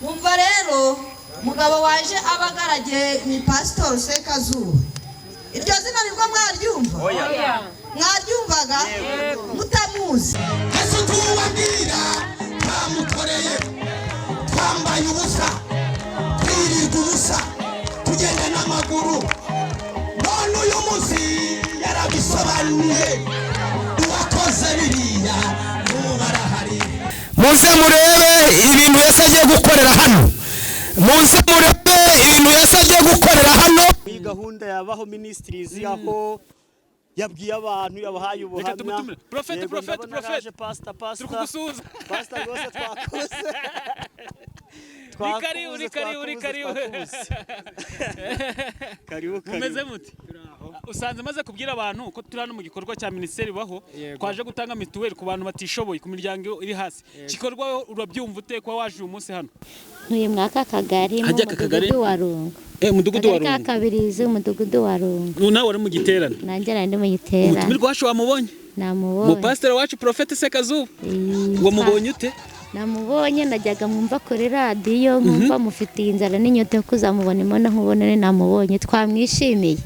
Mumva rero mugabo waje abagaragiye ni Pastor Sekazuba. Iryo zina nibwo mwaryumva? Oya. Mwaryumvaga? Mutamuzi. Yesu tuwabwira twamukoreye twambaye ubusa twirirwa ubusa tugenda n'amaguru none uyu munsi yarabisobanuye uwakoze biriya n'ubarahari. Muze murebe ibintu Yesu agiye gukorera hano. Muze murebe ibintu Yesu agiye gukorera hano. Iyi gahunda yabaho ministries aho yabwiye abantu yabahaye ubuhamya. Prophet pastor tukusuza pastor rwose twakoze. Karibu mumeze muti usanze maze kubwira abantu ko turi hano mu gikorwa cya ministeri baho twaje gutanga mituweli ku bantu batishoboye ku miryango iri hasi gikorwa urabyumva ute kwa waje uyu munsi hano ntuye mwaka kagari mu mudugudu wa Rungu mudugudu wa Rungu kabirizi umudugudu wa Rungu nawe wari mu giterane nanjye nandi mu giterane umutumirwa wacu wamubonye namubonye mu pastor wacu Prophet Sekazuba wamubonye ute namubonye najyaga mwumva kuri radio nkumva mufitiye inzara n'inyota yo kuzamubona imana nkubonane namubonye twamwishimiye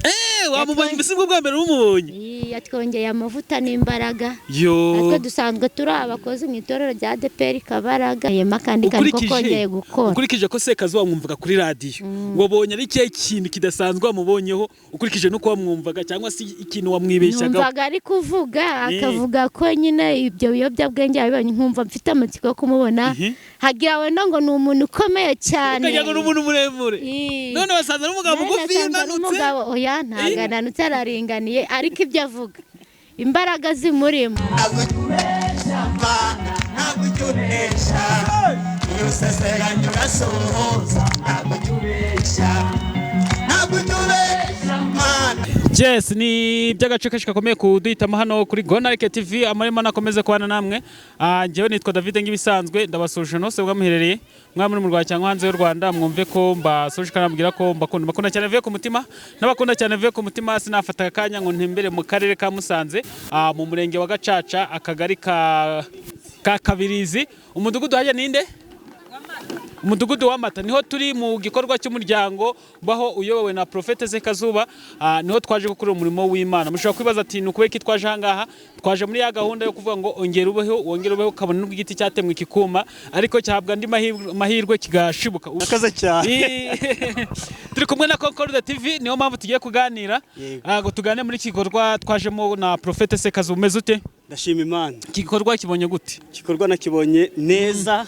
wamubonye mbese bwo bwa mbere umubonye yatwongeye amavuta n'imbaraga yo ariko dusanzwe turi abakozi mu itorero rya ADPR Kabaraga yema kandi ko kongeye gukora ukurikije ko Sekazuba wamwumvaga kuri radio wabonye ari cye kintu kidasanzwe wamubonyeho ukurikije no ko wamwumvaga cyangwa si ikintu wamwibeshyaga numvaga ari kuvuga akavuga ko nyine ibyo biyobyabwenge yabibonye nkumva mfite amatsiko yo kumubona hagira wenda ngo ni umuntu ukomeye cyane ukagira ngo ni umuntu muremure none basanze n'umugabo mugufi yananutse oya ntagananutse araringaniye ariko ibyo avuga imbaraga zimurimo Yes, ni by'agace kashi gakomeye kuduhitamo hano kuri Gonarike TV amarimo nakomeze kubana namwe. Njyewe nitwa David ngibisanzwe ndabasuje nose bwa muherereye mwa muri mu Rwanda cyangwa hanze y'u Rwanda mwumve ko mbasuje kanabwira ko mbakunda cyane vuye ku mutima n'abakunda cyane vuye ku mutima sinafata akanya ngo ntembere mu karere ka Musanze mu murenge wa Gacaca akagari ka Kabirizi umudugudu haje ninde umudugudu w'amata niho turi mu gikorwa cy'umuryango baho uyobowe na Prophet Sekazuba niho twaje gukora umurimo w'Imana mushobora kwibaza ati nukuwe ki twaje hangaha twaje muri ya gahunda yo kuvuga ngo ongera ubeho kabone n'ubwigiti cyatemwe kikuma ariko cyahabwa andi mahirwe kigashibuka akaze cyane turi kumwe na Concorde TV niyo mpamvu tugiye kuganira ngo tugane muri kikorwa twajemo na Prophet Sekazuba umeze ute ndashima Imana kikorwa kibonye gute kikorwa nakibonye neza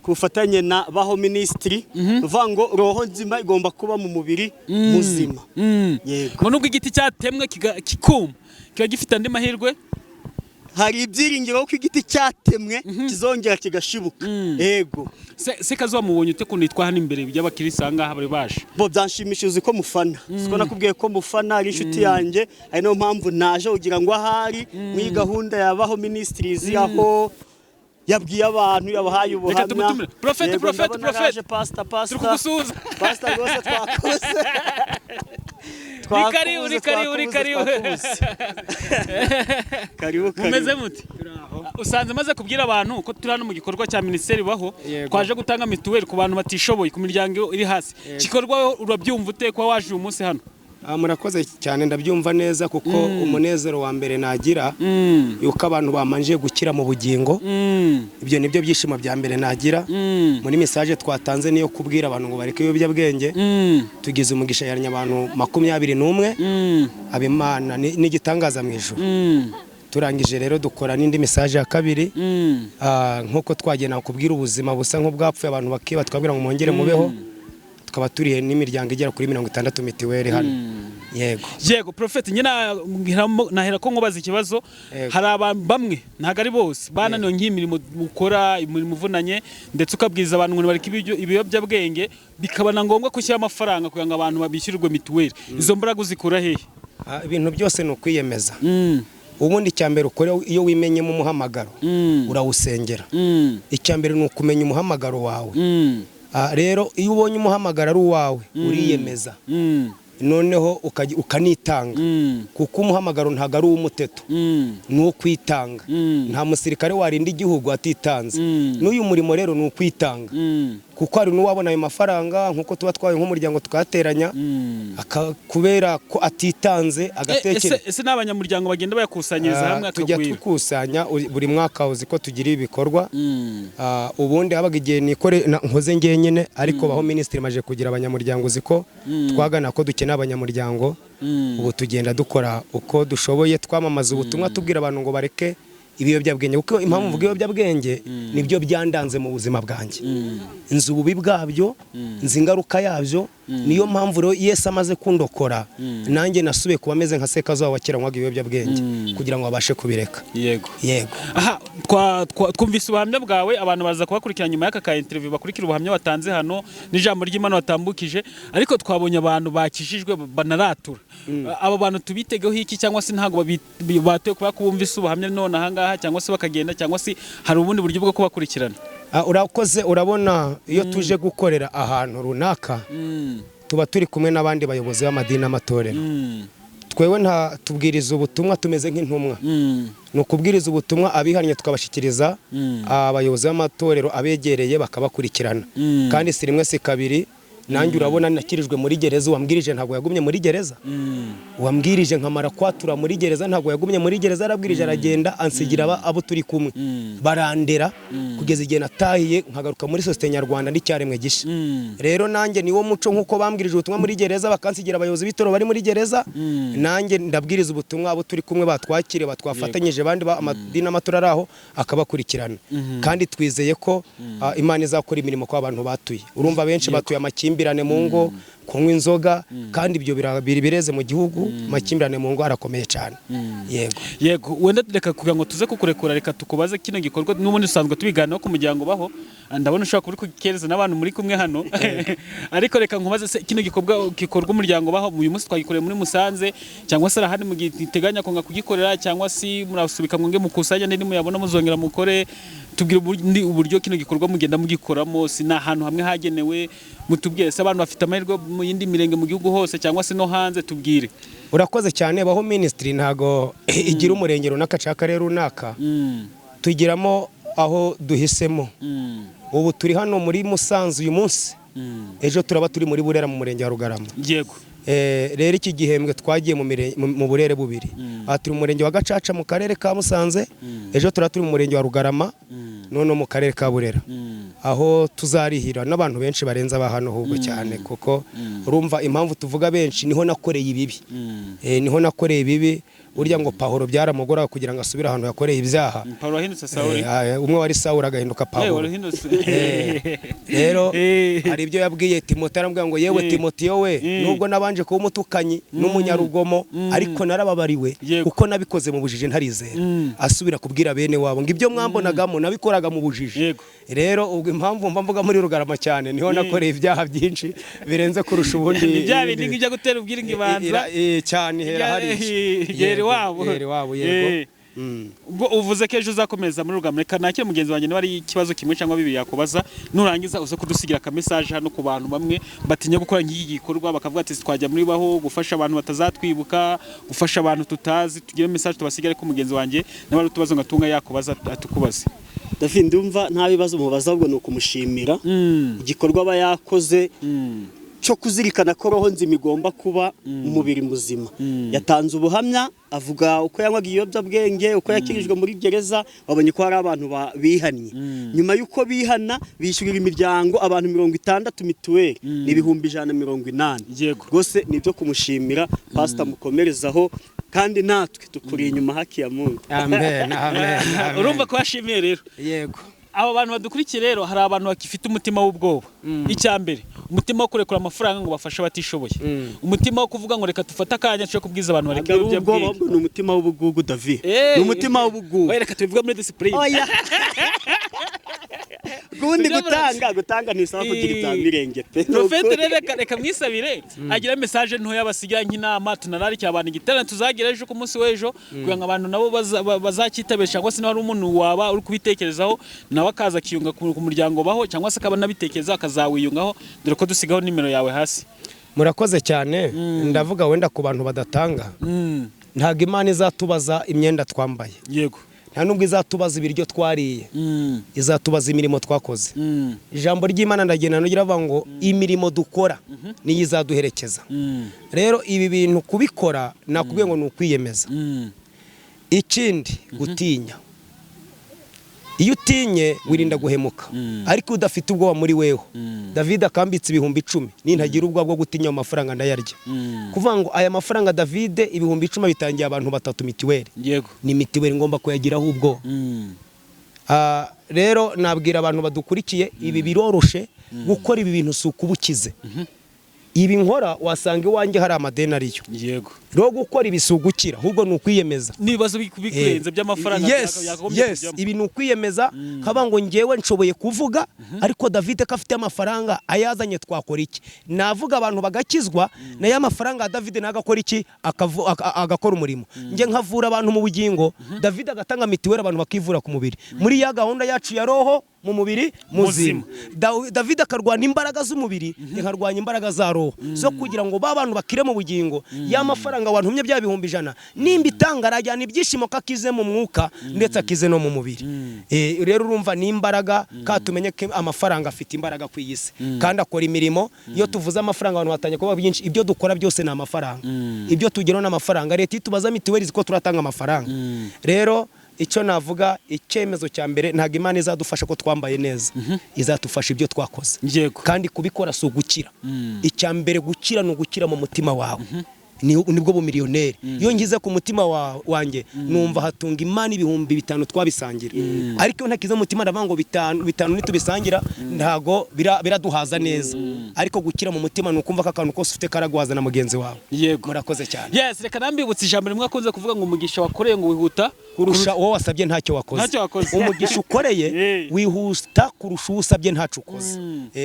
kufatanye na baho ministry uvuga ngo roho nzima igomba kuba mu mubiri muzima yego nubwo igiti cyatemwe kikuma kiba gifite andi mahirwe hari ibyiringiro ko igiti cyatemwe kizongera kigashibuka yego Sekazuba mubonye ute ko nitwa hano imbere by'abakirisa ngaha bari baje bo byanshimishije ko mufana siko nakubwiye ko mufana ari inshuti yanjye ari no mpamvu naje kugira ngo ahari muri gahunda yabaho ministries aho yabwiye abantu yabahaye ubuhamya Prophet pastor tukusuza pastor rwose twakoze karibu mumeze muti usanze maze kubwira abantu ko turi hano mu gikorwa cya ministeri baho twaje gutanga mituweli ku bantu batishoboye ku miryango iri hasi gikorwa urabyumva ute kwa waje uyu munsi hano murakoze cyane ndabyumva neza kuko umunezero wa mbere nagira yuko abantu bamanje gukira mu bugingo ibyo nibyo byishimo bya mbere nagira muri message twatanze niyo kubwira abantu ngo bareke ibiyobyabwenge tugize umugisha yaranya abantu 21 abimana n'igitangaza mu ijuru turangije rero dukora n'indi message ya kabiri nkuko twagena kubwira ubuzima busa nk'ubwapfuye abantu bakiba twabwira ngo mwongere mubeho tukaba turihe n'imiryango igera kuri 60 mitiweli hano yego Prophet nyina nahera ko nkubaza ikibazo hari abantu bamwe ntago ari bose bananiwe nk'imirimo gukora imirimo uvunanye ndetse ukabwiza abantu ngo bareke ibiyobyabwenge bikabana ngombwa kushyira amafaranga kugira ngo abantu babishyurirwe mituweli izo mbaraga uzikura hehe ibintu byose no kwiyemeza ubundi cyambere ukore iyo wimenyemo umuhamagaro urawusengera icyambere ni ukumenya umuhamagaro wawe rero iyo ubonye umuhamagara ari uwawe uriyemeza noneho ukanitanga kuko umuhamagaro ntago ari uw'umuteto ni uwo kwitanga nta musirikare warinda igihugu atitanze n'uyu murimo rero ni ukwitanga kuko hari n'uwabona ayo mafaranga nk'uko tuba twaye nk'umuryango tukateranya kubera ko atitanze agatekereza. Ese n'abanyamuryango bagenda bayakusanyiriza hamwe tujya tukusanya buri mwaka uzi ko tugira ibikorwa ubundi habaga igihe nkoze ngenyine ariko baho minisitiri maje kugira abanyamuryango uzi ko twagana ko dukeneye abanyamuryango ubu tugenda dukora uko dushoboye twamamaza ubutumwa tubwira abantu ngo bareke ibiyobyabwenge kuko impamvu mvuga ibiyobyabwenge nibyo byandanze mu buzima bwanjye inzu ububi bwabyo nzi ingaruka yabyo niyo mpamvu rero Yesu amaze kundokora nanjye nasubiye kuba ameze nka Sekazuba wa kera nkwaga ibiyobyabwenge kugira ngo babashe kubireka. Yego aha twumvise ubuhamya bwawe abantu baza kubakurikira nyuma y'aka ka interview bakurikira ubuhamya watanze hano n'ijambo ry'Imana watambukije ariko twabonye abantu bakishijwe banaratura abo bantu tubitegeho iki cyangwa se ntago batoye kuba kubumvise ubuhamya none ahangaha cyangwa se bakagenda cyangwa se hari ubundi buryo bwo kubakurikirana? Urakoze. Urabona iyo tuje gukorera ahantu runaka tuba turi kumwe n'abandi bayobozi b'amadini n'amatorero twewe nta tubwiriza ubutumwa tumeze nk'intumwa ni ukubwiriza ubutumwa abihannye tukabashikiriza abayobozi b'amatorero abegereye bakabakurikirana kandi si rimwe si kabiri. Nanjye urabona nakirijwe muri gereza wambwirije ntabwo yagumye muri gereza wambwirije nkamara kwatura muri gereza ntabwo yagumye muri gereza arabwirije aragenda ansigira abo turi kumwe barandera kugeza igihe natahiye nkagaruka muri Societe Nyarwanda n'icyaremwe gisha. Rero nanjye niwo muco nkuko bambwirije ubutumwa muri gereza bakansigira abayobozi bitoro bari muri gereza nanjye ndabwiriza ubutumwa abo turi kumwe batwakire batwafatanyije abandi amadini n'amatora araho akabakurikirana kandi twizeye ko Imana izakora imirimo kwa abantu batuye. Urumva benshi batuye amakimbirane mu ngo kunywa inzoga kandi ibyo bireze mu gihugu amakimbirane mu ngo arakomeye cyane. Yego wenda reka kugira ngo tuze kukurekura reka tukubaze kino gikorwa n'ubundi usanzwe tubiganiraho ku muryango baho ndabona ushaka kubikereza n'abantu muri kumwe hano ariko reka nkubaze kino gikorwa umuryango baho uyu munsi twagikoreye muri Musanze cyangwa se arahandi mu giteganya ko ngakugikorera cyangwa si murasubika ngo nge mukusanya ndi muyabona muzongera mukore tubwire uburyo kino gikorwa mugenda mugikoramo si na ahantu hamwe hagenewe mutubwire se abantu bafite amahirwe mu yindi mirenge mu gihugu hose cyangwa se no hanze tubwire. Urakoze cyane baho ministry ntago igira umurenge runaka cyaka rero runaka tugiramo aho duhisemo ubu turi hano muri Musanze uyu munsi ejo turaba turi muri Burera mu murenge wa Rugarama. Yego rero iki gihembwe twagiye mu burere bubiri turi mu murenge wa Gacaca mu karere ka Musanze ejo turi mu murenge wa Rugarama none mu karere ka Burera aho tuzarihira n'abantu benshi barenza bahano hubwo cyane kuko urumva impamvu tuvuga benshi niho nakoreye ibibi niho nakoreye ibibi urya ngo Pawulo byaramugora kugira ngo asubire ahantu yakoreye ibyaha. Pawulo wahindutse Sawuli umwe wari Sawuli agahinduka Pawulo. Rero hari ibyo yabwiye Timote arambwira ngo yewe Timoteyo we nubwo nabanje kuba umutukanyi n'umunyarugomo ariko narababariwe kuko nabikoze mu bujije ntarizera asubira kubwira bene wabo ngo ibyo mwambonagamo nabikoraga mu bujije. Rero ubwo impamvu mvuga muri Rugarama cyane niho nakoreye ibyaha byinshi birenze kurusha ubundi ibyaha bindi ngijya gutera ubwiringi banza cyane hera hari wabo yego. Ubwo uvuze ko ejo uzakomeza muri Rugarama reka nakire mugenzi wanjye niba ari ikibazo kimwe cyangwa bibiri yakubaza nurangiza uze kudusigira ka message hano ku bantu bamwe batinya gukora nk'iki gikorwa bakavuga ati twajya muri baho gufasha abantu batazatwibuka gufasha abantu tutazi tugire message tubasigare ko mugenzi wanjye niba ari utubazo ngatunga yakubaza atukubaze. David ndumva nta bibazo mubaza ahubwo ni ukumushimira igikorwa aba yakoze cyo kuzirikana ko roho nzima igomba kuba umubiri muzima. Yatanze ubuhamya avuga uko yanywaga ibiyobyabwenge uko yakirijwe muri gereza babonye ko hari abantu bihannye nyuma y'uko bihana bishyurira imiryango abantu 60 mituweli n'ibihumbi 180. Rwose nibyo kumushimira Pastor mukomerezaho kandi natwe tukuri inyuma haki ya Mungu. Amen. Urumva ko yashimiye rero. Yego. Abo bantu badukurikiye rero hari abantu bakifite umutima w'ubwoba. Icyambere umutima wo kurekura amafaranga ngo bafashe batishoboye. Umutima wo kuvuga ngo reka dufata akanya cyo kubwiza abantu bareke ubwoba ni umutima w'ubugugu David. Ni umutima w'ubugugu. We reka tubivuga muri discipline. Oya. Gundi gutanga ni sawa kugira itanmirenge pe. Prophet reka mwisabire agira message nto yabasigira nk'inama tunarariki abantu igiterane tuzagira ejo ku munsi w'ejo kugira ngo abantu nabo bazakitabesha cyangwa se n'ari umuntu waba uri kubitekerezaho nawe akaza kiyunga ku muryango baho cyangwa se akaba nabitekereza akazawiyungaho dore ko dusigaho nimero yawe hasi. murakoze cyane ndavuga wenda ku bantu badatanga ntago Imana izatubaza imyenda twambaye yego nta nubwo izatubaza ibiryo twariye izatubaza imirimo twakoze ijambo ry'Imana ndagenda nugira ngo imirimo dukora niyo izaduherekeza rero ibi bintu kubikora nakubwiye ngo ni ukwiyemeza ikindi gutinya iyo utinye wirinda guhemuka ariko udafite ubwoba muri weho David akambitse 10,000 nintagira ubwoba bwo gutinya amafaranga ndayarya kuvuga ngo aya mafaranga David 10,000 bitangiye abantu 3 mitiweli yego ni mitiweli ngomba kuyagiraho ubwo rero nabwira abantu badukurikiye ibi biroroshe gukora ibi bintu sukubukize ibi nkora wasanga iwanjye hari amadeni ariyo yego rero gukora ibisugukira ahubwo ni ukwiyemeza nibazo bikurenze by'amafaranga yes ibi ni ukwiyemeza nkaba ngo ngewe nshoboye kuvuga ariko David ko afite amafaranga ayazanye twakora iki navuga abantu bagakizwa na ya mafaranga ya David nagakora iki agakora umurimo nge nkavura abantu mu bugingo David agatanga mitiweli abantu bakivura ku mubiri muri ya gahunda yacu ya roho mu mubiri muzima David akarwana imbaraga z'umubiri nkarwanya imbaraga za roho zo kugira ngo babantu bakire mu bugingo ya mafaranga wantumye bya 100,000 nimba itangarajyana ibyishimo kakize mu mwuka ndetse akize no mu mubiri rero urumva ni imbaraga katumenye ko amafaranga afite imbaraga ku iyisi kandi akora imirimo iyo tuvuze amafaranga abantu batanye kuba byinshi ibyo dukora byose ni amafaranga ibyo tugeraho n'amafaranga leta itubaza mitiweli ziko turatanga amafaranga rero icyo navuga icyemezo cya mbere ntago Imana izadufasha ko twambaye neza izatufasha ibyo twakoze kandi kubikora so gukira icya mbere gukira no gukira mu mutima wawe nibwo bumiliyoneri iyo ngize ku mutima wanjye numva hatunga Imana 5,000 twabisangira ariko ntakize mutima ndavango 5 nitubisangira ntago biraduhaza neza ariko gukira mu mutima nukumva kakantu kose ufite karagwaza na mugenzi wawe yego murakoze cyane yes reka nambibutse ijambo rimwe akunze kuvuga ngo umugisha wakoreye ngo wihuta kurusha uwo wasabye ntacyo wakoze umugisha ukoreye wihuta kurusha usabye ntacyo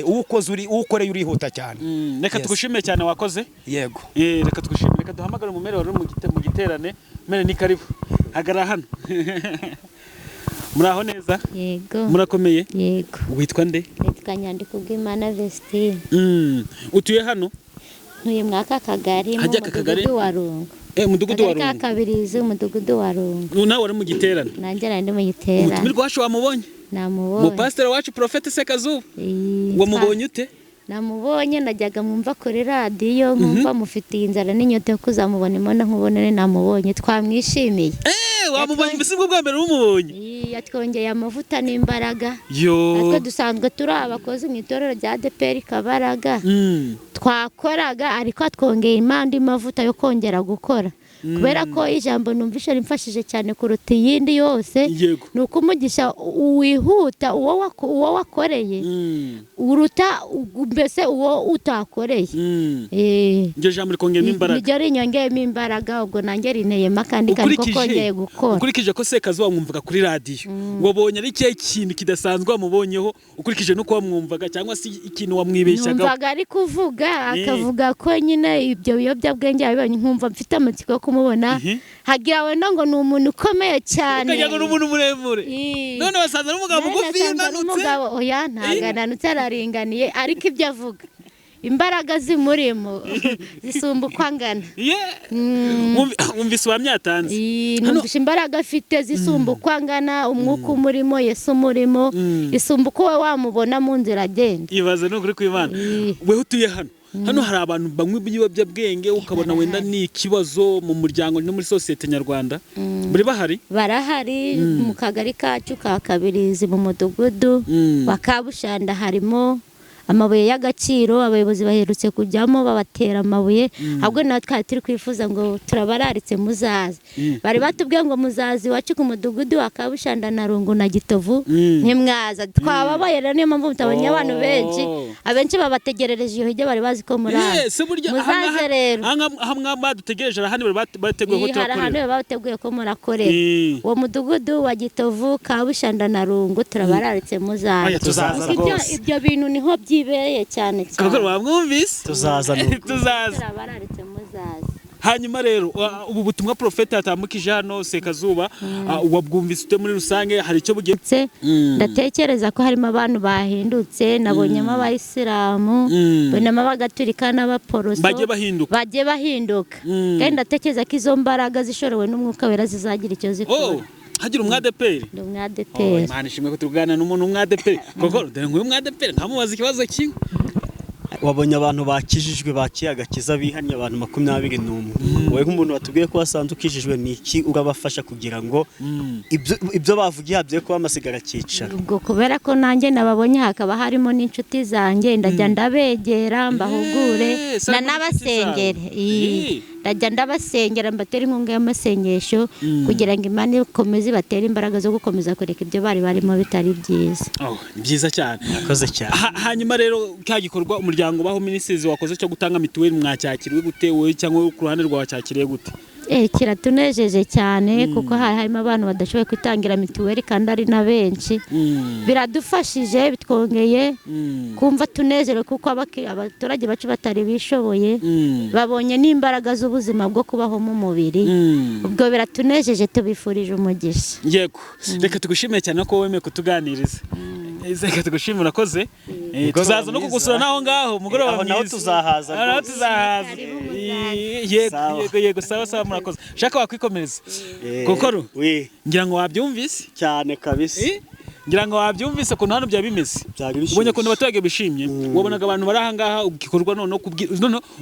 ukoze ukoreye urihuta cyane reka tugushimire cyane wakoze yego reka tugushimire reka duhamagare umumere wari mu giterane mere ni karibu hagara hano muraho neza yego murakomeye yego witwa nde nitwa Nyandikubwimana Vestine utuye hano ntuye mwaka kagari mu mudugudu wa Rungu umudugudu wa Rungu Kabirizi umudugudu wa Rungu nawe wari mu giterane nanjye nari mu giterane umutumirwa wacu wamubonye namubonye umupasiteri wacu Prophet Sekazuba wamubonye ute namubonye najyaga mwumva kuri radiyo nkumva mufitiye inzara n'inyota yo kuzamubona imana nkubonere namubonye twamwishimiye wamubonye mbese bwo bwa mbere umubonye yatwongeye amavuta n'imbaraga yo ariko dusanzwe turi abakozi mu itorero rya ADPR Kabaraga twakoraga ariko atwongeye imandi mavuta yo kongera gukora kubera ko ijambo numvishe rimfashije cyane kuruta iyindi yose nuko umugisha wihuta uwo wakoreye uruta mbese uwo utakoreye iryo jambo rikongeyemo imbaraga niryo rinyongeyemo imbaraga ubwo nanjye rineyemo akandi kantu ko kongeye gukora ukurikije ko Sekazuba wamwumvaga kuri radiyo wabonye ari cye kintu kidasanzwe wamubonyeho ukurikije nuko wamwumvaga cyangwa se ikintu wamwibeshyaga numvaga ari kuvuga akavuga ko nyine ibyo biyobyabwenge yabibonye nkumva mfite amatsiko kumubona hagira wenda ngo ni umuntu ukomeye cyane ukagira ngo ni umuntu muremure none wasanze n'umugabo mugufi unanutse oya ntabwo ananutse araringaniye ariko ibyo avuga imbaraga zimurimo zisumba uko angana wumvise wamyatanze numvise imbaraga afite zisumba uko angana umwuka umurimo Yesu umurimo isumba uko we wamubona mu nzira agenda ibaze n'ukuri kw'Imana wewe utuye hano hari abantu banywa ibiyobyabwenge ukabona wenda ni ikibazo mu muryango no muri sosiyete nyarwanda buri barahari mu kagari kacu ka Kabirizi mu mudugudu wa Kabushanda harimo amabuye y'agaciro abayobozi baherutse kujyamo babatera amabuye ahubwo natwe turi kwifuza ngo turabararitse muzazi bari batubwiye ngo muzazi wacu ku mudugudu wa Kabushanda na Rungu na Gitovu ntimwaza twababaye rero niyo mpamvu mutabonye abantu benshi abenshi babategerereje iyo hirya bari bazi ko muraza muzaze rero hamwe badutegereje ahandi bateguye ko turakorera bateguye ko murakorera uwo mudugudu wa Gitovu Kabushanda na Rungu turabararitse muzazi ibyo bintu niho ibereye cyane koko wamwumvise tuzaza turabaratse muzazi hanyuma rero ubu butumwa Prophet atambukije hano Sekazuba wabwumvise ute muri rusange hari icyo bugenze? Ndatekereza ko harimo abantu bahindutse, nabonyemo abayisilamu, bonamo abagatulika n'abaporoso bagiye bahinduka kandi ndatekereza ko izo mbaraga zishorewe n'umwuka wera zizagira icyo zikora. Hagira umwadeperi Imana ishimwe ko turugana n'umuntu umwadeperi koko dore ngo umwadeperi ntamubaza ikibazo kimwe. Wabonye abantu bakijijwe bakiye agakiza bihanye abantu 21. Wowe nk'umuntu watubwiye ko wasanze ukijijwe ni iki urabafasha kugira ngo ibyo bavugiye habye ko bamasigara cyicara? Ubwo kubera ko nanjye nababonye hakaba harimo n'inshuti zanjye ndajya ndabegera mbahugure na n'abasengere ndajya ndabasengera mbatera inkunga y'amasengesho kugira ngo Imana ikomeze ibatere imbaraga zo gukomeza kureka ibyo bari barimo bitari byiza. Ni byiza cyane. Akoze cyane. Hanyuma rero cya gikorwa umuryango baho ministries wakoze cyo gutanga mituweli mwacyakiriwe gute wowe cyangwa ku ruhande rwawe cyakiriye gute? Kiratunejeje cyane kuko harimo abantu badashoboye kwitangira mituweli kandi ari na benshi. Biradufashije bitwongeye kumva tunezerewe kuko abaturage bacu batari bishoboye babonye n'imbaraga z'ubuzima bwo kubaho mu mubiri. Ubwo biratunejeje tubifurije umugisha. Yego reka tugushimire cyane ko wemeye kutuganiriza. Reka tugushimire urakoze. Tuzaza no kugusura naho ngaho mugoroba mwiza. Naho tuzahaza. Yego sawa murakoze. Shaka wakwikomereza. Kokoro. Ngira ngo wabyumvise cyane kabisa. Ngira ngo wabyumvise ko hano bya bimeze. Ubonye ko abaturage bishimye. Wabonaga abantu bari aha ngaha ugikorwa none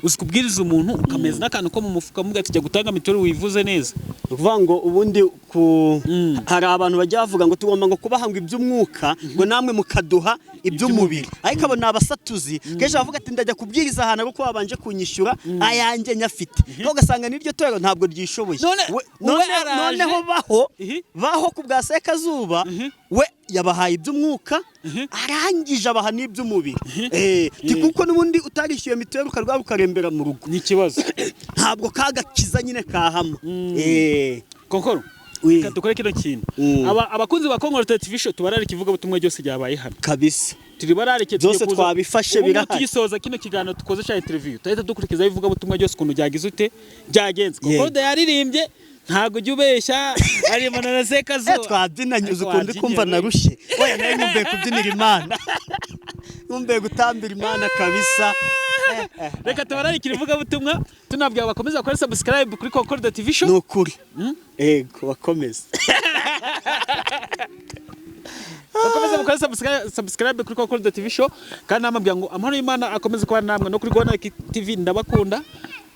usikubwiriza umuntu ukameza n'akantu ko mu mufuka muga tujya gutanga mituweli wivuze neza. Uvuga ngo ubundi hari abantu bajya bavuga ngo tugomba ngo kubahanga iby'umwuka ngo namwe mukaduha iby'umubiri. Ariko abo nabasatuzi keje bavuga ati ndajya kubwiriza ahantu ariko babanje kunyishyura ayanjye nyafite. Ko gasanga niryo torero ntabwo ryishoboye. Noneho baho ku bwa Sekazuba we yabahaye iby'umwuka arangije abaha n'iby'umubiri. Kuko n'ubundi utarishyuye mituweli ukarwara ukarembera mu rugo ni ikibazo. Ntabwo kagakiza nyine kahama. Konkoro dukore kino kintu abakunzi ba Kongoro TV show tubararike ivuga butumwa byose byabaye hano kabisa. Turi bararike byose twabifashe birahari. Tugisoza kino kiganiro tukoze cya interview tuhita dukurikiza ivuga butumwa byose ukuntu byagize ute byagenze. Konkoro yaririmbye ntago jya ubeshya arimo na Sekazuba twabyinanyuze ukundi kumva narushye. Oya nawe nkumbuye kubyinira Imana nkumbuye gutambira Imana kabisa. Reka tubararikira ivuga butumwa tunabwira bakomeza gukora subscribe kuri Kongoro TV show. Nukuri ego bakomeza bakomeza gukora subscribe kuri Kongoro TV show kandi namabwira ngo amahoro y'Imana akomeze kuba namwe no kuri Gona TV ndabakunda.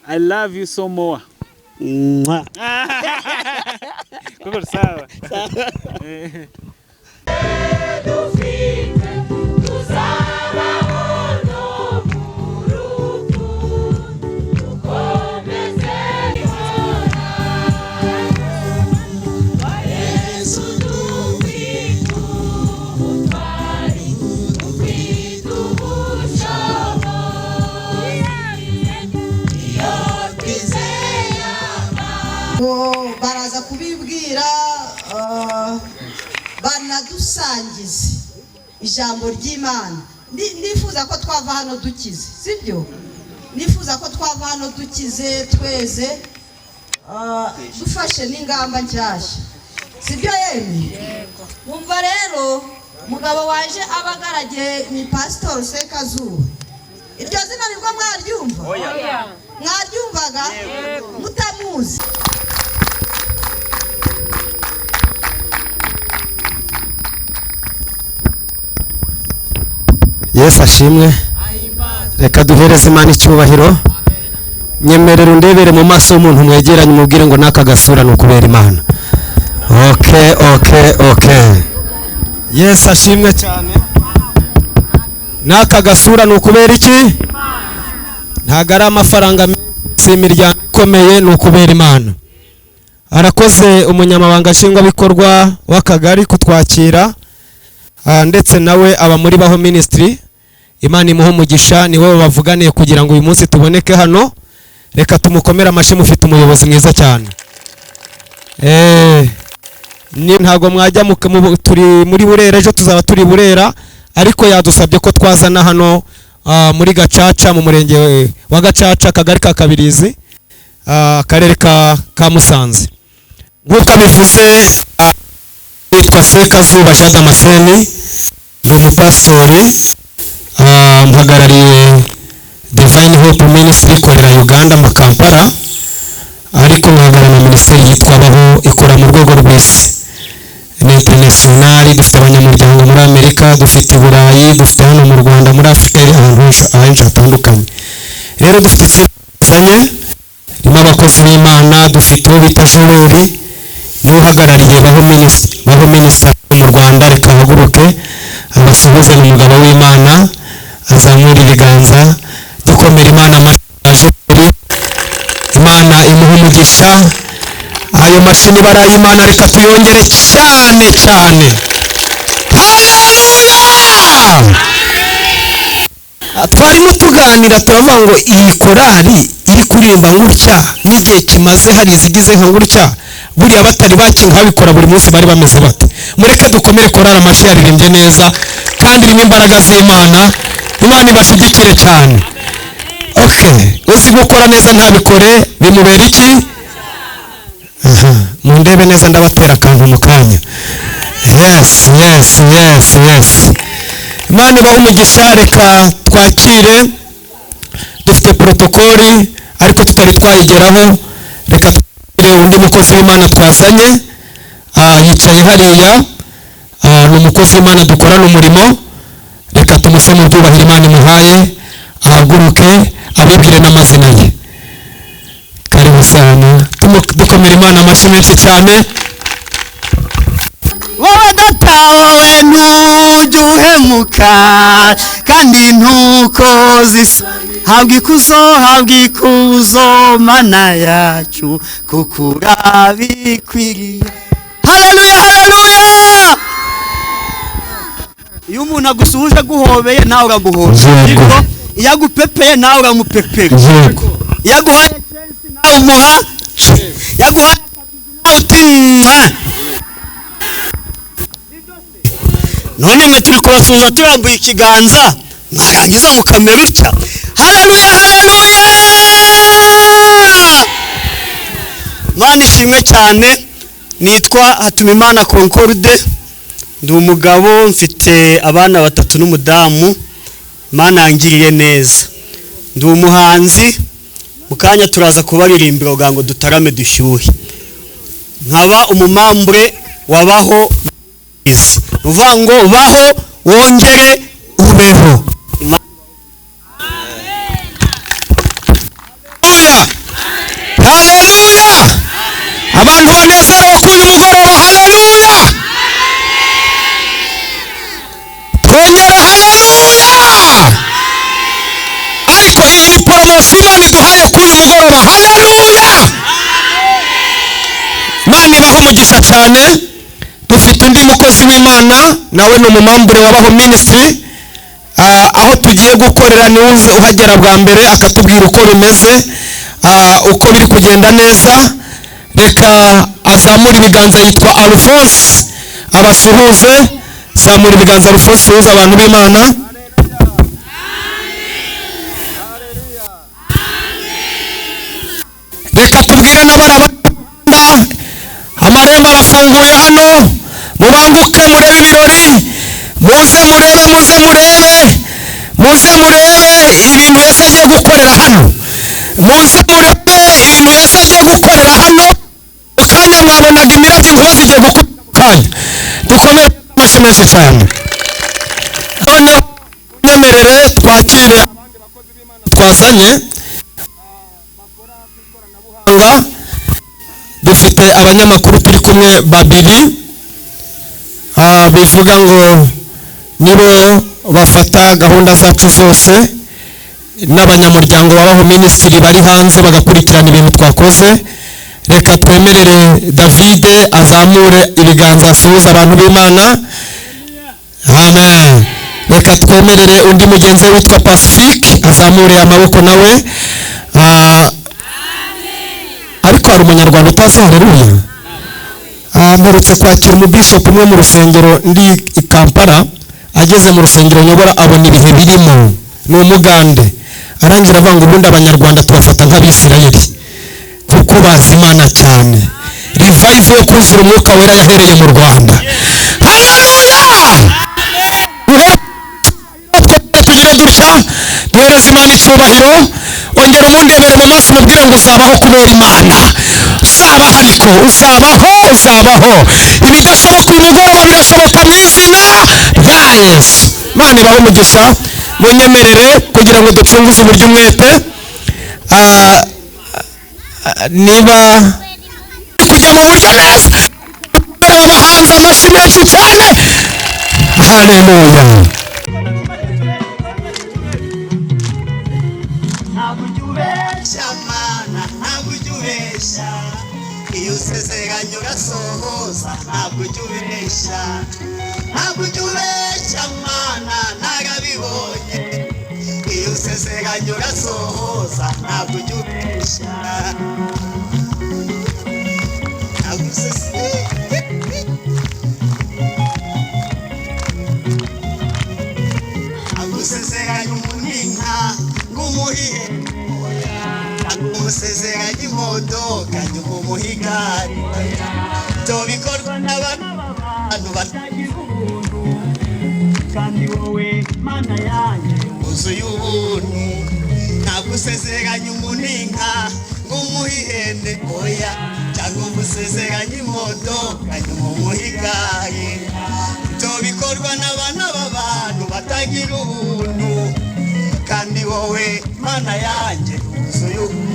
I love you so more. Kongoro sawa. Baraza kubibwira banadusangize ijambo ry'Imana. Nifuza ko twava hano dukize, sibyo? Nifuza ko twava hano dukize tweze dufashe n'ingamba nshyashya, sibyo yemwe? Mumva rero mugabo waje abagaragiye ni Pastor Sekazuba. Iryo zina nibwo mwaryumva? Mwaryumvaga mutamuzi? Yesu ashimwe. Reka duhereze Imana icyubahiro. Nyemerera undebere mu maso y'umuntu mwegeranye umubwire ngo naka gasura no kubera Imana. Okay. Yesu ashimwe cyane. Naka gasura no kubera iki? Ntago ari amafaranga si imiryango ikomeye no kubera Imana. Arakoze umunyamabanga nshingwabikorwa w'akagari kutwakira ndetse nawe aba muri baho ministry. Imana imuha umugisha niwe bavuganiye kugira ngo uyu munsi tuboneke hano. Reka tumukomere amashyi mufite umuyobozi mwiza cyane. Ni ntago mwajya turi muri Burera ejo tuzaba turi Burera ariko yadusabye ko twazana hano muri Gacaca mu murenge wa Gacaca akagari ka Kabirizi akarere ka Musanze. Nk'uko bivuze witwa Sekazuba Jean Damascene, ni umupastori, mpagarariye Divine Hope Ministry ikorera Uganda mu Kampala, ariko nkahagarariye minisiteri yitwa Baho ikora mu rwego rw'isi, ni international. Dufite abanyamuryango muri Amerika, dufite i Burayi, dufite hano mu Rwanda, muri Afurika, ahantu henshi hatandukanye. Rero dufite isezeranye ririmo abakozi b'Imana. Dufite uwo bita Jorori, niwe uhagarariye Baho Ministry mu Rwanda. Reka haguruke abasuhuze n'umugabo w'Imana, azamura ibiganza, dukomera Imana amashyi. Imana imuha umugisha. Ayo mashyi ni barayi Imana, reka tuyongere cyane cyane. Haleluya! Twarimo tuganira turavuga ngo iyi korali iri kuririmba gutya n'igihe kimaze hari izigize nka gutya, buriya batari bakinga babikora buri munsi bari bameze bate? Mureke dukomere korali amashyi, yaririmbye neza kandi irimo imbaraga z'Imana. Imana ibashyigikire cyane. Okay, uzi gukora neza ntabikore bimubera iki? Mundebe neza ndabatera akantu mu kanya. Yes. Imana ibaha umugisha. Reka twakire, dufite protokoli ariko tutari twayigeraho. Reka twakire undi mukozi w'Imana twazanye, yicaye hariya, ni umukozi w'Imana dukorana umurimo. Reka tumushe mu byubahiro Imana imuhaye, ahaguruke abibwire n'amazina ye. Karibu sana, dukomere Imana amashyi menshi cyane. Wowe data wowe ntujya uhemuka kandi ntukoze habwa ikuzo Mana yacu kuko urabikwiriye. Haleluya! Iyo umuntu agusuhuje aguhobeye nawe uraguhobeye, iyo agupepeye nawe uramupepera, iyo aguhaye chance nawe umuha, iyo aguhaye nawe utimwa. None mwe turi kubasuhuza turambuye ikiganza, mwarangiza mukamera utya. Haleluya! Mana ishimwe cyane. Nitwa Hatumimana Concorde, ndi umugabo, mfite abana 3 n'umudamu. Mana yangiriye neza. Ndi umuhanzi, mukanya turaza kubaririmbira kugira ngo dutarame dushyuhe. Nkaba umumambure wabaho uvuga ngo baho wongere ubeho. Haleluya! Abantu banezerewe kuri mugoroba. Haleluya! Twongere haleluya! Ariko iyi ni promotion Imana iduhaye kuri mugoroba. Haleluya! Imana ibaha umugisha cyane. Dufite undi mukozi w'Imana, nawe ni umumambure wa Baho Ministry. Aho tugiye gukorera ni uhagera bwa mbere akatubwira uko bimeze, uko biri kugenda neza. Reka azamura ibiganza, yitwa Alphonse, abasuhuze. Zamura ibiganza Alphonse, suhuza abantu b'Imana. Reka tubwire n'abarabanda, amarembo arafunguye hano, mubanguke murebe ibirori, muze murebe ibintu Yesu agiye gukorera hano, muze murebe ibintu Yesu agiye gukorera hano. Mukanya mwabonaga imirabyo inkuba zigiye gukorera mukanya. Dukomere amashyi menshi cyane. Nyemerere twakire twazanye bakora dufite abanyamakuru turi kumwe babiri, bivuga ngo nibo bafata gahunda zacu zose, n'abanyamuryango babaho Ministry bari hanze bagakurikirana ibintu twakoze. Reka twemerere David azamure ibiganza, asuhuza abantu b'Imana. Amen. Reka twemerere undi mugenzi witwa Pacifique azamure amaboko nawe. Ariko hari umunyarwanda utazi haleluya. Mperutse kwakira umubishop umwe mu rusengero ndi i Kampala, ageze mu rusengero nyobora abona ibihe birimo, ni umugande, arangira avanga ubundi abanyarwanda tubafata nk'abisirayeli. kubaza Imana cyane. Revive yo kuzura umwuka wera yahereye mu Rwanda. Haleluya! Tugire dutya duhereza Imana icyubahiro. Ongera umundebere mu maso umubwire ngo uzabaho kubera Imana. Uzabaho ariko uzabaho. Ibidashoboka uyu mugoroba birashoboka mu izina rya Yesu. Imana ibahe umugisha. Munyemerere kugira ngo ducunguze uburyo umwete. Niba kujya mu buryo neza abahanzi amashyi menshi cyane. Haleluya. Ntabwo ujya ubeshya Mana, ntabwo ujya ubeshya, iyo usezeranye urasohoza. Ntabwo ujya ubeshya, ntabwo ujya ubeshya Mana, narabibonye, iyo usezeranye urasohoza. Ntabwo ujya ubeshya, ntabwo usezeranye umuninka ng'umuhihe, umusezeranye imodoka nyuma umuhigari. Ibyo bikorwa n'abantu batagira ubuntu, kandi wowe Mana yanjye wuzuye ubuntu. Ntabwo usezeranye umuninka ng'umuhihende, oya, cyangwa umusezeranye imodoka nyuma umuhigari. Ibyo bikorwa n'abantu batagira ubuntu, kandi wowe Mana yanjye wuzuye ubuntu.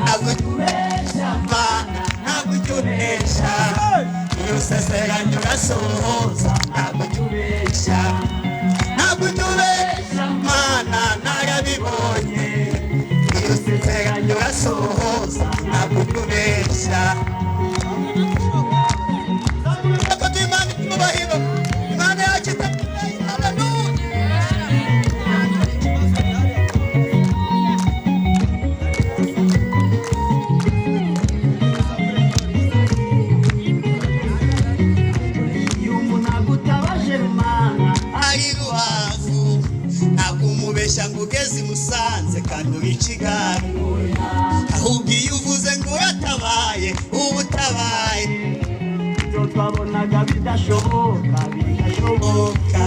Ntabwo tubeshya Mana, ntabwo tubeshya, iyo usezeranye urasohoza. Ntabwo tubeshya, ntabwo tubeshya Mana, narabibonye, iyo usezeranye urasohoza. Ntabwo tubeshya. Imana yacu itabeshya. Haleluya. Iyo umuntu agutabaje Mana ari Rubavu, ntabwo umubeshya ngo ugeze i Musanze kandi uri i Kigali, ahubwo iyo uvuze ngo uratabaye uba utabaye. Ibyo twabonaga bidashoboka bigashoboka.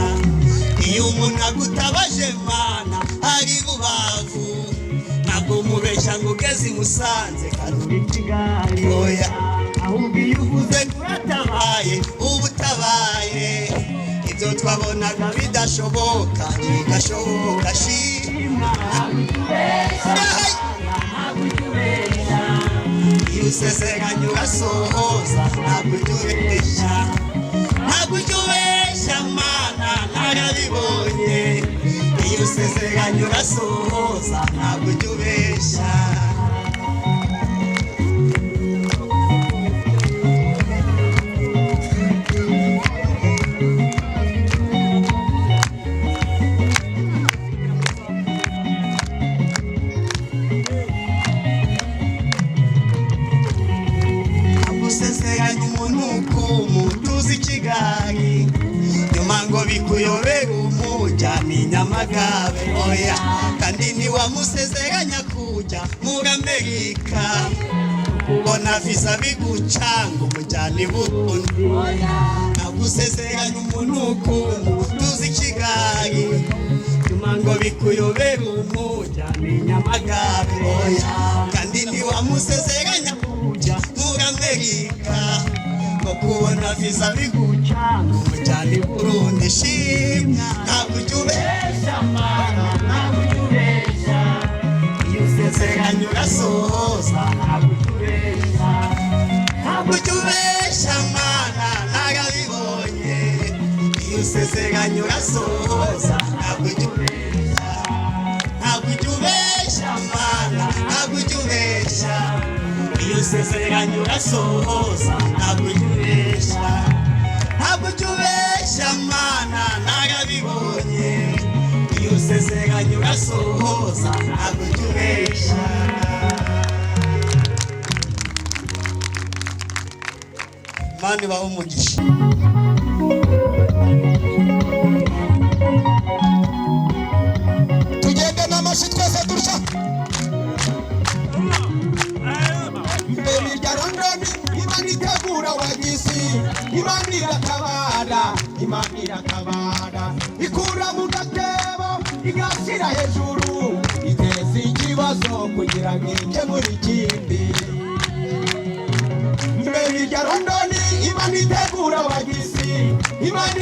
Iyo umuntu agutabaje Mana ari Rubavu, ntabwo umubeshya ngo ugeze i Musanze kandi uri i Kigali, oya, ahubwo iyo uvuze ngo uratabaye uba utabaye. Ibyo twabonaga bidashoboka bigashoboka. Shimwa, ntabwo utubeshya, iyo usezeranye urasohoza. Ntabwo utubeshya, ntabwo utubeshya Mana, narabibonye, iyo usezeranye urasohoza. Ntabwo utubeshya. Usezeranye umuntu tuzi i Kigali, nyuma ngo bikuyobere umujyana i Nyamagabe, oya, kandi ntiwamusezeranya kujya muri Amerika, ubona visa bigucanga umujyana i Burundi. Ntabwo usezeranye umuntu tuzi i Kigali, nyuma ngo bikuyobere umujyana i Nyamagabe, oya, kandi ntiwamusezeranya kujya muri Amerika, ngo kubona visa bigucanga umujyana i Burundi. Shimwa, ntabwo ujya ubeshya Mana, ntabwo ujya ubeshya, iyo usezeranye urasohoza. Ntabwo ujya ubeshya, ntabwo ujya ubeshya Mana, narabibonye, iyo usezeranye urasohoza. Ntabwo ujya ubeshya, ntabwo ujya ubeshya Mana, ntabwo ujya ubeshya, iyo usezeranye urasohoza. Ntabwo ujya ubeshya, ntabwo ujya ubeshya Mana, narabibonye, iyo usezeranye urasohoza. Ntabwo ujya ubeshya. Mana ibahe umugisha. Tugende n'amashyi twese dutya. igashyira hejuru iteza ikibazo kugira ngo ikemure ikindi. Mbere irya rondoni Imana itegura abagizi, Imana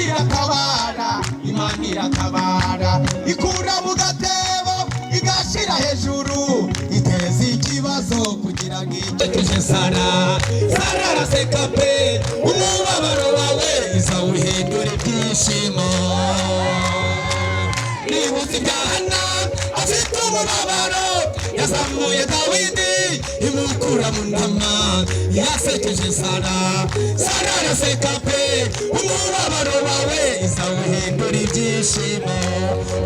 iratabara ikura mu gatebo igashyira hejuru iteza ikibazo kugira ngo ikekeje Sara araseka pe umubabaro wawe izawuhindura ibyishimo. Nibutse ibyana afite umubabaro yazamuye Dawidi imukura mu ntama yasekeje Sara araseka pe umubabaro wawe izawuhindura ibyishimo.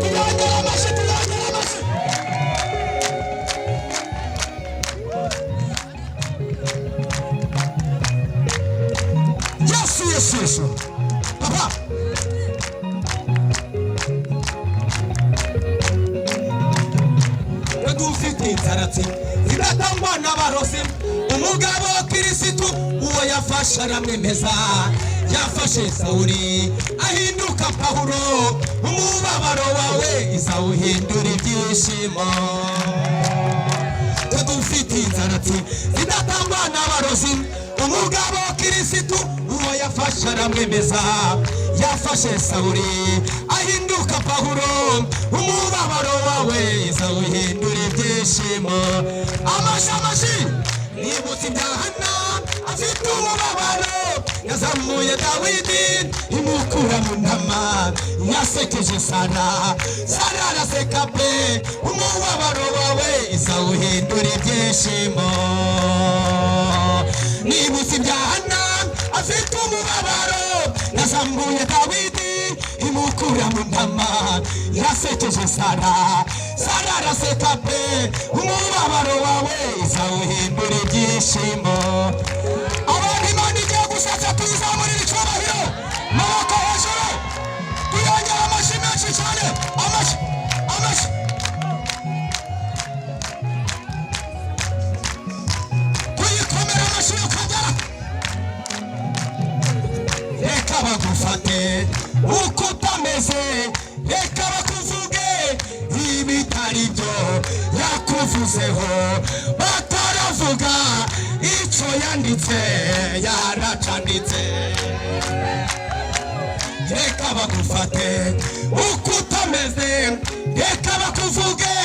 Tuyongera amashyi Yesu papa dufite inzaratsi zidatangwa n'abarozi. Umugabo Kirisitu uwo yafashe aramwemeza, yafashe Sawuli ahinduka Pawulo. Umubabaro wawe izawuhindura ibyishimo. Dufite inzaratsi zidatangwa n'abarozi. Umugabo Kirisitu uwo yafashe aramwemeza, yafashe Sawuli ahinduka Pawulo. Umubabaro wawe izawuhindura ibyishimo. Amashyi nibutse ibyahana afite umubabaro yazamuye Dawidi imukura mu ntama yasekeje Sara araseka pe umubabaro wawe izawuhindura ibyishimo. Nibutse ibyahana afite umubabaro yazamuye Dawidi imukura mu ntama yasekeje Sara araseka pe umubabaro wawe izawuhindura ibyishimo. Abantu Imana igiye gusetsa tuyizamurira icyubahiro, maboko hejuru tuyongera amashyi menshi cyane. Amashyi tuyikomera amashyi ukagera. Reka bagufate uko utameze, reka bakuvuge ibitari byo yakuvuzeho, bataravuga icyo yanditse yaracanditse. Reka bagufate uko utameze, reka bakuvuge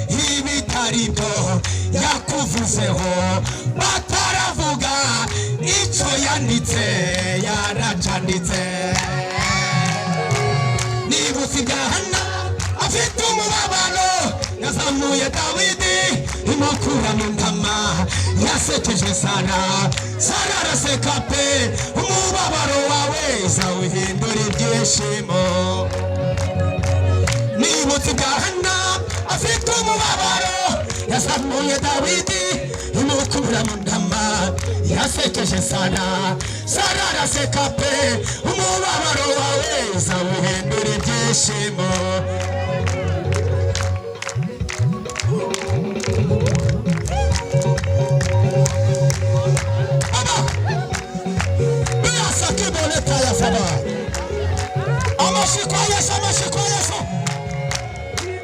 ibitari byo yakuvuzeho, bataravuga icyo yanditse yaracanditse. Nibutse ibyahana afite umubabaro yazamuye Dawidi imukura mu ntama yasekeje Sara araseka pe umubabaro wawe izawuhindura ibyishimo. Nibutse ibyahana afite umubabaro yazamuye Dawidi imukura mu ntama yasekeje Sara araseka pe umubabaro wawe izawuhindura ibyishimo.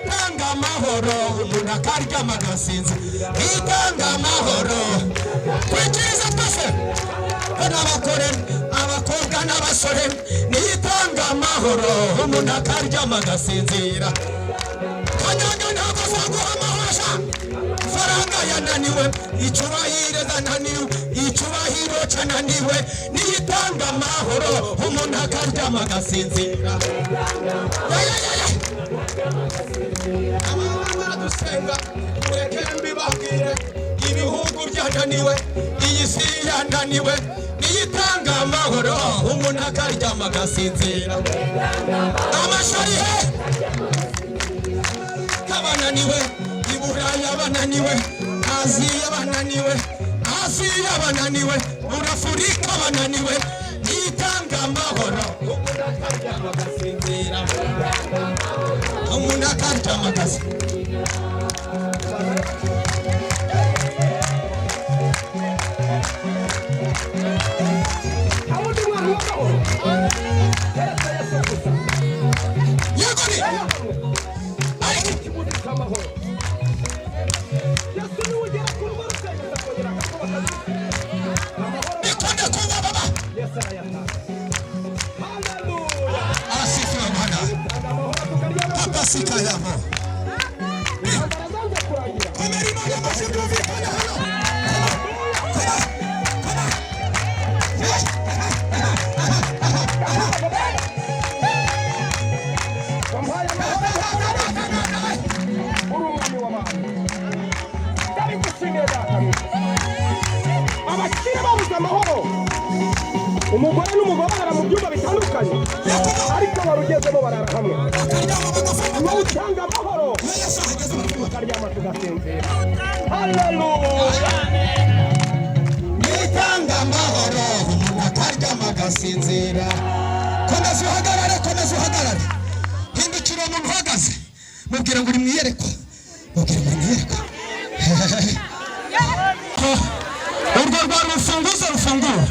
Tanga amahoro umuntu akaryama agasinza, itanga amahoro twikiriza twese abakobwa n'abasore, niyitanga amahoro umuntu akaryama agasinzira. Kanyanga ntabwo azaguha amahosha, faranga yananiwe, icyubahiro yananiwe, icyubahiro cyananiwe, niyitanga amahoro umuntu akaryama agasinzira. Abana dusenga mureke mbibabwire, ibihugu byananiwe, iyi si yananiwe, niyitanga amahoro umuntu akaryama agasinzira. Amashari he abananiwe, i Buraya bananiwe, Aziya bananiwe, Asiya bananiwe, muri Afurika bananiwe, niyitanga amahoro umuntu akaryama agasinzira. Umuntu akaryama agasinzira. Yego ni ariko amahoro. Yesu niwe ugera ku rugo rusengero akongera akakubaka amahoro. Bikunde kuba baba. Yesu arayatanga. Haleluya. Asifiwe Bwana. Papa sika yabo. Komera Imana mashimwe hano. Abakiri babuze amahoro, umugore n'umugabo bara mu byumba bitandukanye, ariko barugezemo barara hamwe. Wowe utanga amahoro, ukaryama tugasinzira. Haleluya. Nitanga amahoro, ukaryama agasinzira. Komeza uhagarare, komeza uhagarare. Hindukira umuntu uhagaze, mubwira ngo uri mwiyerekwa, mubwira ngo uri mwiyerekwa. Urwo rwa rufunguzo rufungura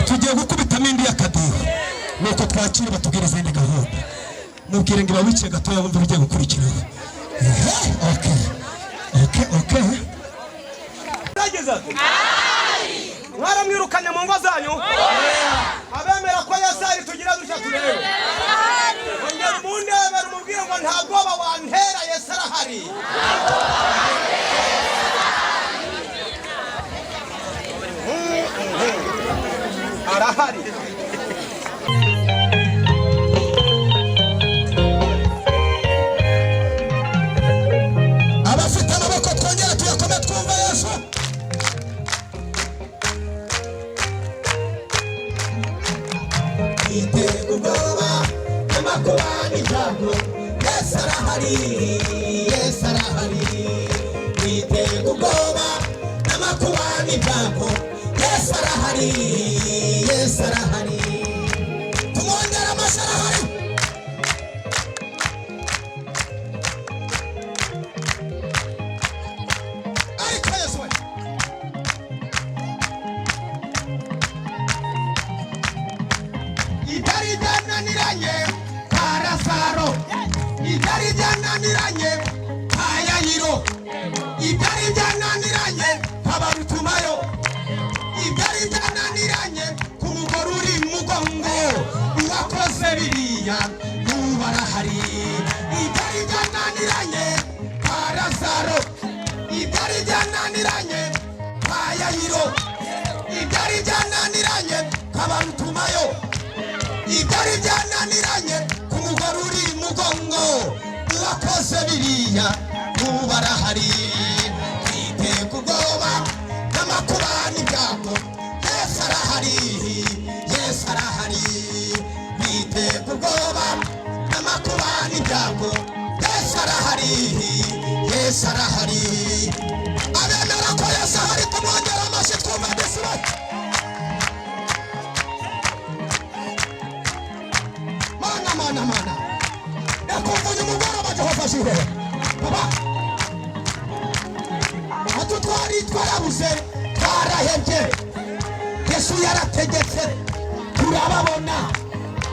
tugiye gukubitamo indi y'akadiho nuko twakira batubwira izindi gahunda. Mubwire ngo ibawikiye gatoya wumva ugiye gukurikiraho. Okay. Mwaramwirukanye mu ngo zanyu? Abemera ko Yesu tugira dushya turebe. Ongera umundebere umubwire ngo nta bwoba wantera, Yesu arahari. Arahari. Abafite amaboko twongera tuyakome twumva Yesu. Itega ubwoba n'amakuba n'ibyago, Yesu arahari, Yesu arahari. Itega ubwoba n'amakuba n'ibyago, Yesu arahari, Yesu arahari. Tumwongera amashyi arahari. Ariko Yesu we. Itari ryananiranye kwa Lazaro, itari ryananiranye kwa Yayiro, itari ryananiranye kwa Barutumayo, ibyari byananiranye ku mugore uri mugongo uwakoze biriya n'ubu arahari. Ibyari byananiranye kwa Lazaro, ibyari byananiranye kwa Yayiro, ibyari byananiranye kwa Barutumayo, ibyari byananiranye ku mugore uri mugongo uwakoze biriya n'ubu arahari. Twitega ubwoba n'amakuba n'ibyago, Yesu arahari, Yesu arahari. Twitega ubwoba n'amakuba n'ibyago, Yesu arahari, Yesu arahari. Abemera ko Yesu ahari tumwongera amashyi twumva Yesu we. Mana nakumva uyu mugoroba Jehova Jire baba atu twari twarabuze twarahebye, Yesu yarategetse turababona,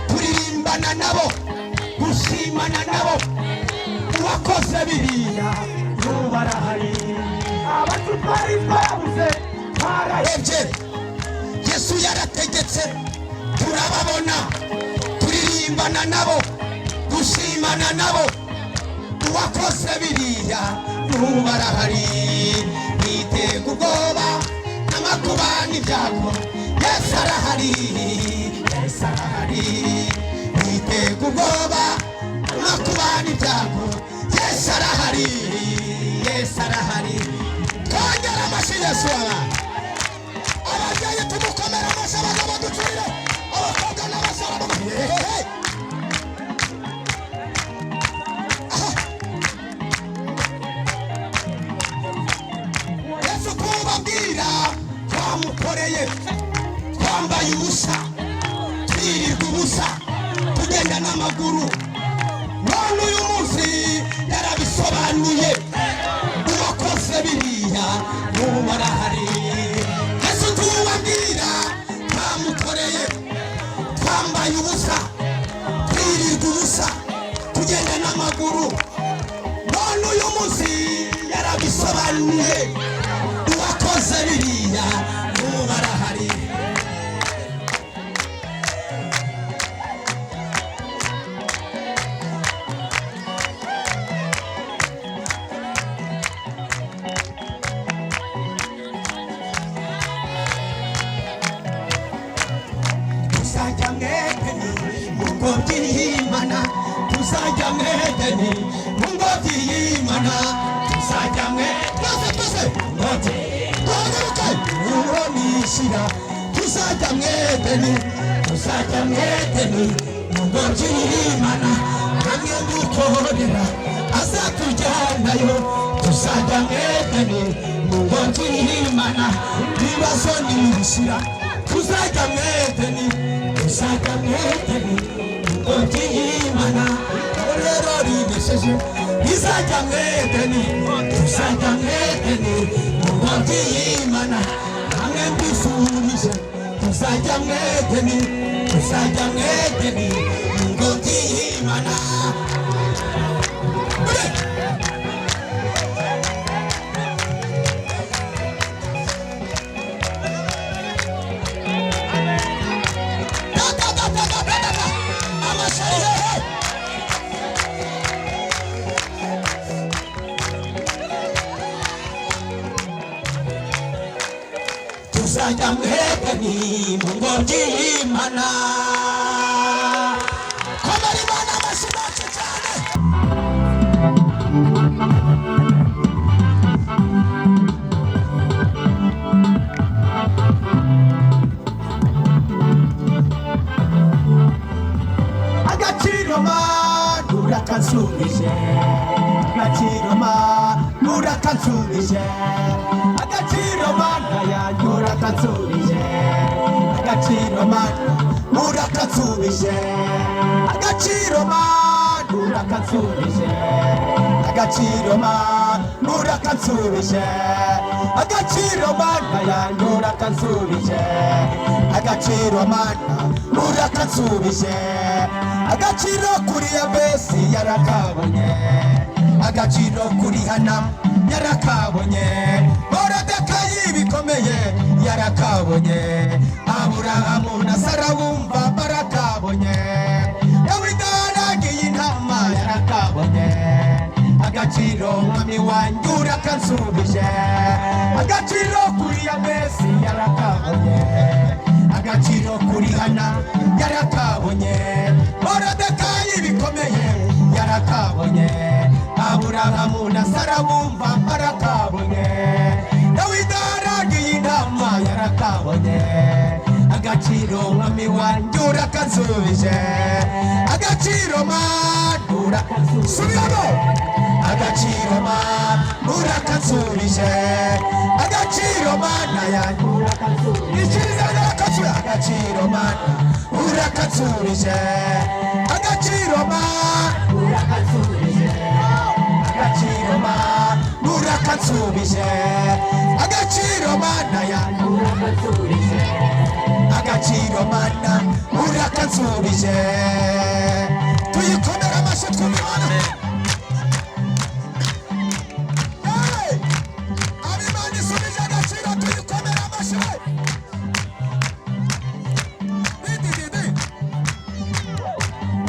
turirimbana nabo, gushimana nabo, uwakoze biriya n'ubu arahari. Abatu twari twarabuze twarahebye, Yesu yarategetse turababona, turirimbana nabo, gushimana nabo, uwakoze biriya n'ubu arahari. Nitega ubwoba n'amakuba n'ibyago, Yesu arahari, Yesu arahari. Nitega ubwoba n'amakuba n'ibyago, Yesu arahari, Yesu arahari. Twongera amashyi Yesu aba. Ababyeyi tumukomera amashyi, abagabo ducurire, abakobwa n'abasore bamuhe. Yesu kubabwira twamukoreye, twambaye ubusa, twirirwa ubusa, tugenda n'amaguru. None uyu munsi yarabisobanuye, uwakoze biriya n'ubu arahari. Yesu tubabwira twamukoreye, twambaye ubusa, twirirwa ubusa, tugenda n'amaguru. None uyu munsi abandi uwakoze biriya ubarahari tuzajya mwedeni mu ngobyi y'Imana tuzajya mwedeni mu ngobyi y'Imana tuzajya mwese ngobyi twahaguruke uronishira tuzajya mwedeni mu ngobyi y'Imana hamwe dukorera azatujyanayo tuzajya mwedeni mu ngobyi y'Imana ibibazo nibishira tuzajya mwedeni ngobyi y'Imana rero rinesheje izajya mwedeni ngobyi y'Imana hamwe mbifurije tuzajya mwedeni ngobyi y'Imana tuzajya mwedeni mu ngobyi y'Imana komera Imana amashyi menshi cyane agaciro Mana urakansubije agaciro Mana urakansubije agaciro Mana yanjye urakansubije agaciro Mana urakansubije agaciro Mana urakansubije agaciro Mana urakansubije agaciro Mana yanjye urakansubije agaciro Mana urakansubije agaciro kuri Yabesi yarakabonye agaciro kuri Hana yarakabonye Moridekayi bikomeye yarakabonye Aburahamu na Sara bumva barakabonye Dawidi aragiye intama yarakabonye agaciro mwami wanjye urakansubije agaciro kuri Yabesi yarakabonye agaciro kuri Hana yarakabonye Moridekayi bikomeye yarakabonye Aburahamu na Sara bumva barakabonye Dawidi aragiye intama yarakabonye agaciro mwami wanjye urakansubije agaciro Mana urakansubije agaciro Mana urakansubije agaciro Mana yanjye urakansubije agaciro Mana urakansubije agaciro Mana urakansubije agaciro Mana urakansubije agaciro Mana yanjye urakansubije agaciro Mana urakansubije tuyikomera amashyi tw'Imana ab'Imana isubije agaciro tuyikomera amashyi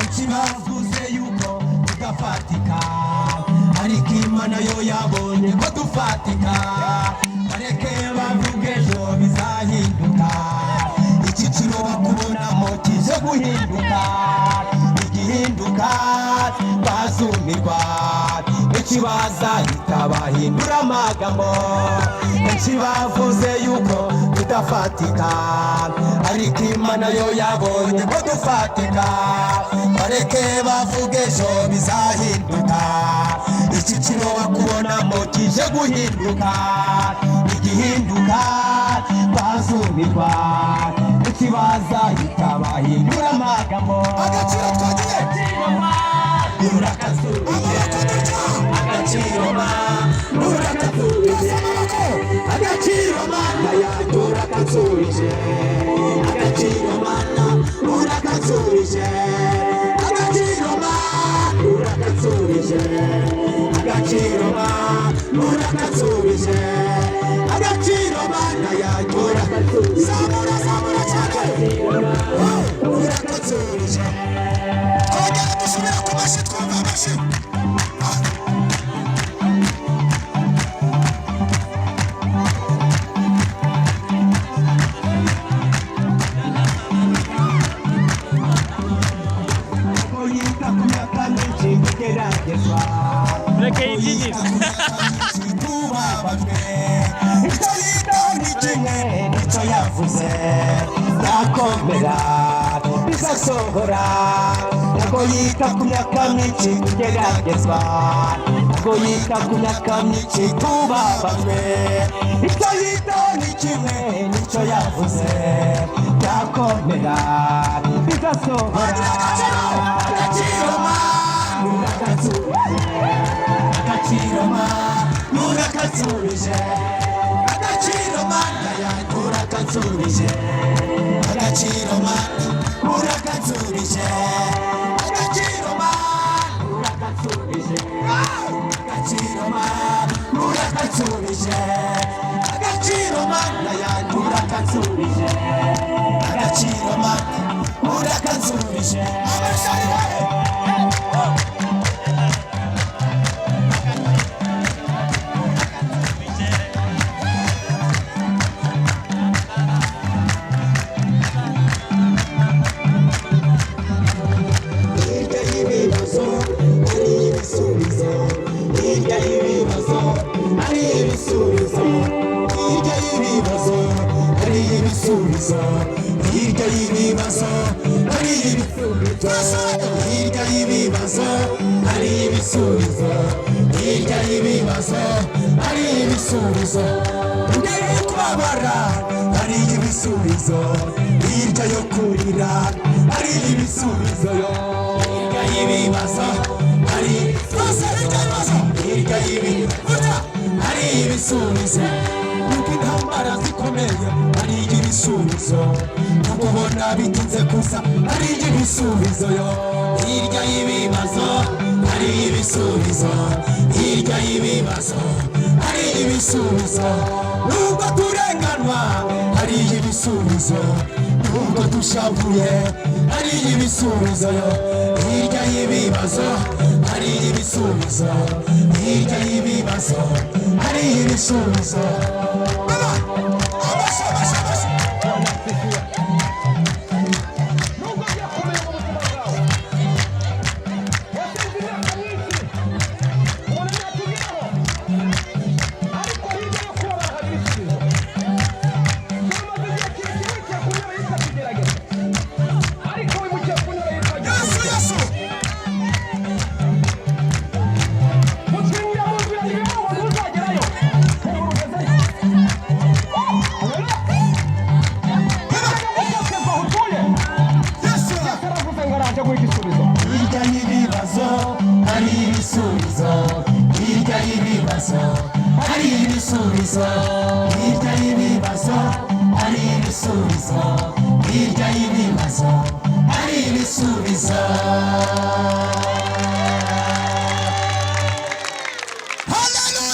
ikibavuze yuko tudafatika ariko Imana yo yabonye ko dufatika bareke bavuge ejo bizahinduka icyiciro bakubonamo kije guhinduka igihinduka bazumirwa benshi bazahita bahindura amagambo benshi bavuze yuko tudafatika ariko Imana yo yabonye ko dufatika bareke bavuge ejo bizahinduka icyiciro bakubonamo kije guhinduka igihinduka bazumirwa benshi bazahita bahindura amagambo agaciro twagiye urakansubije agaciro Mana urakansubije agaciro Mana yanjye urakansubije agaciro Mana urakansubije agaciro Mana urakansubije agaciro Mana urakansubije agaciro mana yanjye zamura zamura cyane urakansubije twongere dusubire ku mashyi twumva amashyi Mureke yibyinire icyo yita ni kimwe nicyo yavuze nakomera bizasohora ntabwo yita ku myaka myinshi tugeragezwa ntabwo yita ku myaka myinshi tubabajwe icyo yita ni kimwe nicyo yavuze nakomera bizasohora agaciro urakansubije agaciro mana yanjye urakansubije agaciro mana urakansubije agaciro mana urakansubije agaciro mana urakansubije agaciro mana yanjye urakansubije agaciro mana urakansubije hirya y'ibibazo hari ibisubizo hirya y'ibibazo hari ibisubizo hirya y'ibibazo hari ibisubizo imbere yo kubabara hari ibisubizo hirya yo kurira hari ibisubizo hirya y'ibibazo hari hirya y'ibibazo hari ibisubizo nuko intambara zikomeye hari ibisubizo kubona bitinze gusa hari ibisubizo yo hirya y'ibibazo hari ibisubizo hirya y'ibibazo hari ibisubizo nubwo turenganwa hari ibisubizo nubwo dushavuye hari ibisubizo yo hirya y'ibibazo hari ibisubizo hirya y'ibibazo hari ibisubizo hirya y'ibibazo hari ibisubizo hirya y'ibibazo hari ibisubizo hirya y'ibibazo hari ibisubizo hirya y'ibibazo hari ibisubizo